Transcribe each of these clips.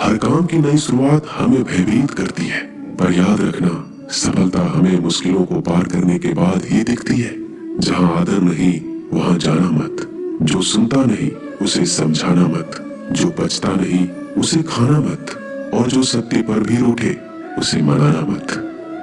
हर काम की नई शुरुआत हमें भयभीत करती है, पर याद रखना सफलता हमें मुश्किलों को पार करने के बाद ही दिखती है। जहाँ आदर नहीं वहाँ जाना मत, जो सुनता नहीं उसे समझाना मत, जो बचता नहीं उसे खाना मत, और जो सत्य पर भी रूठे उसे मनाना मत।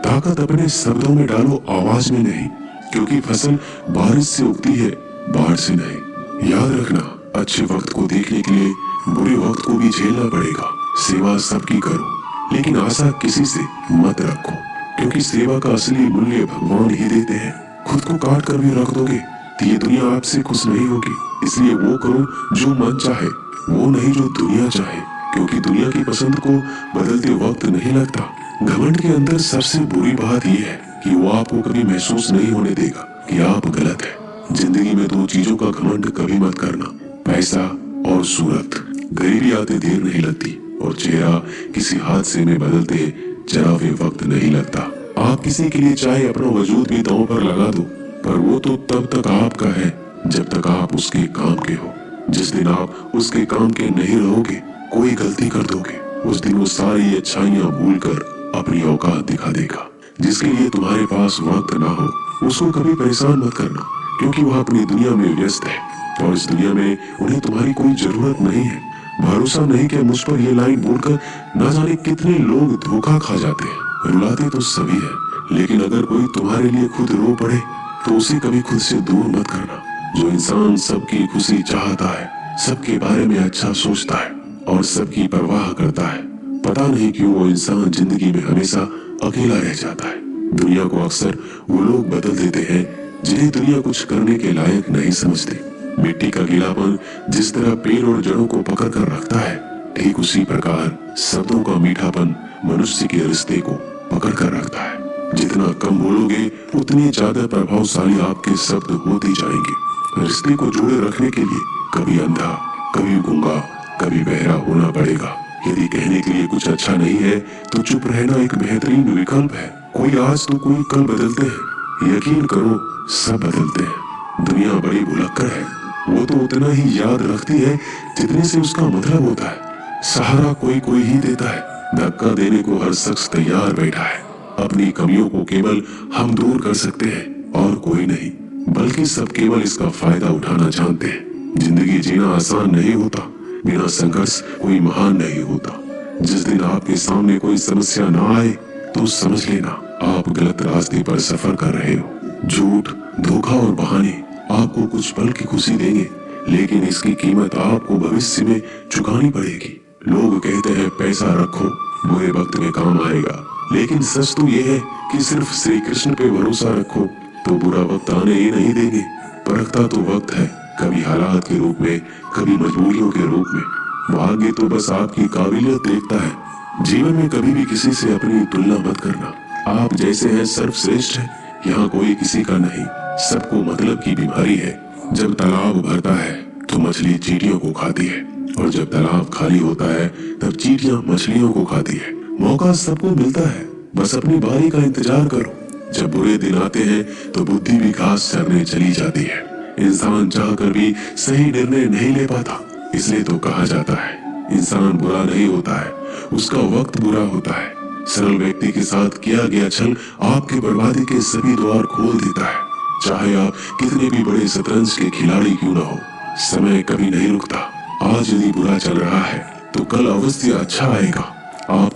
ताकत अपने शब्दों में डालो, आवाज में नहीं, क्योंकि फसल बारिश से उगती है, बाढ़ से नहीं। याद रखना अच्छे वक्त को देखने के लिए बुरे वक्त को भी झेलना पड़ेगा। सेवा सबकी करो, लेकिन आशा किसी से मत रखो, क्योंकि सेवा का असली मूल्य भगवान ही देते हैं। खुद को काट कर भी रख दोगे तो ये दुनिया आपसे खुश नहीं होगी। इसलिए वो करो जो मन चाहे, वो नहीं जो दुनिया चाहे, क्योंकि दुनिया की पसंद को बदलते वक्त नहीं लगता। घमंड के अंदर सबसे बुरी बात यह है कि वो आपको कभी महसूस नहीं होने देगा कि आप गलत है। जिंदगी में दो चीजों का घमंड कभी मत करना, पैसा और सूरत। गरीबी आते देर नहीं लगती और चेहरा किसी हादसे में बदलते जरा भी वक्त नहीं लगता। आप किसी के लिए चाहे अपना वजूद भी दांव पर लगा दो, पर वो तो तब तक आपका है जब तक आप उसके काम के हो। जिस दिन आप उसके काम के नहीं रहोगे, कोई गलती कर दोगे, उस दिन वो सारी अच्छाइयां भूल कर अपनी औकात दिखा देगा। जिसके लिए तुम्हारे पास वक्त ना हो उसको कभी परेशान मत करना, क्योंकि वह अपनी दुनिया में व्यस्त है और इस दुनिया में उन्हें तुम्हारी कोई जरूरत नहीं है। भरोसा नहीं कि मुझ पर ये लाइन बोलकर ना जाने कितने लोग धोखा खा जाते हैं। रुलाते तो सभी है, लेकिन अगर कोई तुम्हारे लिए खुद रो पड़े तो उसे कभी खुद से दूर मत करना। जो इंसान सबकी खुशी चाहता है, सबके बारे में अच्छा सोचता है और सबकी परवाह करता है, पता नहीं क्यों वो इंसान जिंदगी में हमेशा अकेला रह जाता है। दुनिया को अक्सर वो लोग बदल देते हैं जिन्हें दुनिया कुछ करने के लायक नहीं समझती। मिट्टी का गीलापन जिस तरह पेड़ और जड़ों को पकड़ कर रखता है, ठीक उसी प्रकार शब्दों का मीठापन मनुष्य के रिश्ते को पकड़ कर रखता है। जितना कम बोलोगे उतनी ज्यादा प्रभावशाली आपके शब्द होते जाएंगे। रिश्ते को जोड़े रखने के लिए कभी अंधा, कभी गूंगा, कभी बहरा होना पड़ेगा। यदि कहने के लिए कुछ अच्छा नहीं है तो चुप रहना एक बेहतरीन विकल्प है। कोई आज तो कोई कल बदलते हैं, यकीन करो सब बदलते हैं। दुनिया बड़ी भुलक्कड़ है, वो तो उतना ही याद रखती है जितने से उसका मतलब होता है। सहारा कोई कोई ही देता है, धक्का देने को हर शख्स तैयार बैठा है। अपनी कमियों को केवल हम दूर कर सकते हैं और कोई नहीं, बल्कि सब केवल इसका फायदा उठाना जानते हैं। जिंदगी जीना आसान नहीं होता, बिना संघर्ष कोई महान नहीं होता। जिस दिन आपके सामने कोई समस्या ना आए तो समझ लेना आप गलत रास्ते पर सफर कर रहे हो। झूठ, धोखा और बहाने आपको कुछ पल की खुशी देंगे, लेकिन इसकी कीमत आपको भविष्य में चुकानी पड़ेगी। लोग कहते हैं पैसा रखो, बुरे वक्त में काम आएगा, लेकिन सच तो ये है कि सिर्फ श्री कृष्ण पे भरोसा रखो तो बुरा वक्त आने ही नहीं देंगे। परखता तो वक्त है, कभी हालात के रूप में, कभी मजबूरियों के रूप में। भाग्य तो बस आपकी काबिलियत देखता है। जीवन में कभी भी किसी से अपनी तुलना मत करना। आप जैसे हैं सर्वश्रेष्ठ है, यहाँ कोई किसी का नहीं। सबको मतलब की बीमारी है। जब तालाब भरता है तो मछली चींटियों को खाती है, और जब तालाब खाली होता है तब चींटियां मछलियों को खाती है। मौका सबको मिलता है, बस अपनी बारी का इंतजार करो। जब बुरे दिन आते हैं तो बुद्धि भी घास चरने चली जाती है। इंसान चाहकर भी सही निर्णय नहीं ले पाता, इसलिए तो कहा जाता है इंसान बुरा नहीं होता है, उसका वक्त बुरा होता है। सरल व्यक्ति के साथ किया गया छल आपके बर्बादी के सभी द्वार खोल देता है। चाहे आप कितने भी बड़े शतरंज के खिलाड़ी क्यों ना हो, समय कभी नहीं रुकता। आज यदि बुरा चल रहा है तो कल अवश्य अच्छा आएगा। आप